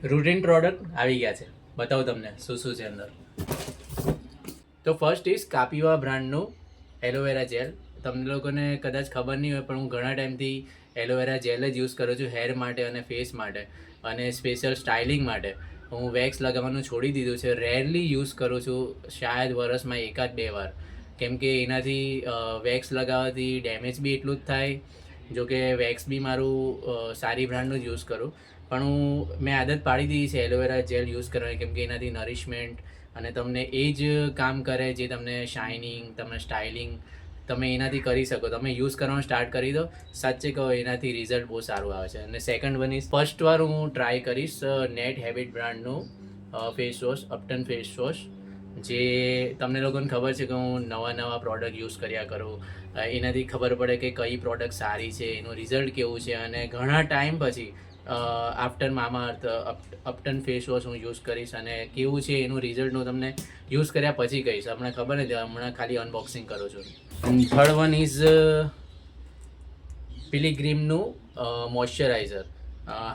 Routine product આવી ગયા છે. બતાવું તમને શું શું છે અંદર. તો ફર્સ્ટ ઇઝ કાપીવા બ્રાન્ડનું એલોવેરા જેલ. તમને લોકોને કદાચ ખબર નહીં હોય, પણ હું ઘણા ટાઈમથી એલોવેરા જેલ જ યુઝ કરું છું હેર માટે અને ફેસ માટે, અને સ્પેશિયલ સ્ટાઇલિંગ માટે. હું વેક્સ લગાવવાનું છોડી દીધું છે. રેરલી યુઝ કરું છું, શાયદ વરસમાં એકાદ બે વાર, કેમ કે એનાથી વેક્સ લગાવવાથી ડેમેજ બી એટલું જ થાય. જો કે વેક્સ બી મારું સારી બ્રાન્ડનું જ યુઝ કરું, પણ મેં આદત પાડી દીધી છે એલોવેરા જેલ યુઝ કરવાની, કેમ કે એનાથી નરિશમેન્ટ અને તમને એ જ કામ કરે જે તમને શાઇનિંગ, તમને સ્ટાઇલિંગ તમે એનાથી કરી શકો. તમે યુઝ કરવાનું સ્ટાર્ટ કરી દો, સાચે કહો એનાથી રિઝલ્ટ બહુ સારું આવે છે. અને સેકન્ડ વન ઇઝ, ફર્સ્ટ વાર હું ટ્રાય કરીશ નેટ હેબિટ બ્રાન્ડનું ફેસ વોશ, અપટન ફેસ વોશ, જે તમને લોકોને ખબર છે કે હું નવા પ્રોડક્ટ યુઝ કર્યા કરું. એનાથી ખબર પડે કે કઈ પ્રોડક્ટ સારી છે, એનું રિઝલ્ટ કેવું છે. અને ઘણા ટાઈમ પછી આફ્ટર મામાઅર્થ અપટન ફેસ વોશ હું યુઝ કરીશ, અને કેવું છે એનું રિઝલ્ટ હું તમને યુઝ કર્યા પછી કહીશ. હમણાં ખબર નથી, હમણાં ખાલી અનબોક્સિંગ કરું છું. થર્ડ વન ઇઝ પિલિગ્રીમનું મોઇશ્ચરાઇઝર,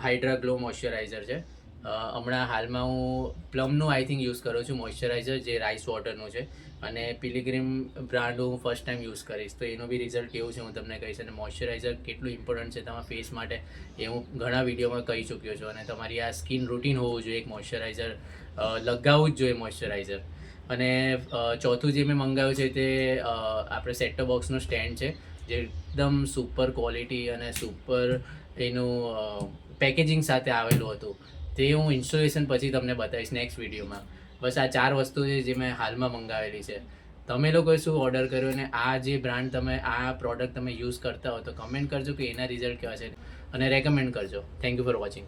હાઇડ્રા ગ્લો મોઇશ્ચરાઇઝર છે. હમણાં હાલમાં હું પ્લમનું આઈ થિંક યુઝ કરું છું મોઇશ્ચરાઇઝર, જે રાઈસ વોટરનું છે. અને પિલિગ્રીમ બ્રાન્ડ હું ફર્સ્ટ ટાઈમ યુઝ કરીશ, તો એનું બી રિઝલ્ટ કેવું છે હું તમને કહીશ. અને મોઇશ્ચરાઇઝર કેટલું ઇમ્પોર્ટન્ટ છે તમારા ફેસ માટે એ હું ઘણા વિડીયોમાં કહી ચૂક્યો છું. અને તમારી આ સ્કિન રૂટીન હોવું જોઈએ, એક મોઇશ્ચરાઇઝર લગાવવું જ જોઈએ મોઇશ્ચરાઇઝર. અને ચોથું જે મેં મંગાવ્યું છે તે આપણે સેટટોપ બોક્સનું સ્ટેન્ડ છે, જે એકદમ સુપર ક્વોલિટી અને સુપર એનું પેકેજિંગ સાથે આવેલું હતું. તે હું ઇન્સ્ટોલેશન પછી તમને બતાવીશ નેક્સ્ટ વિડીયોમાં. બસ આ 4 વસ્તુ છે જે મેં હાલમાં મંગાવેલી છે. તમે લોકોએ શું ઓર્ડર કર્યો, અને આ જે બ્રાન્ડ તમે આ પ્રોડક્ટ તમે યુઝ કરતા હો તો કમેન્ટ કરજો કે એના રિઝલ્ટ કેવા છે, અને રેકમેન્ડ કરજો. Thank you for watching.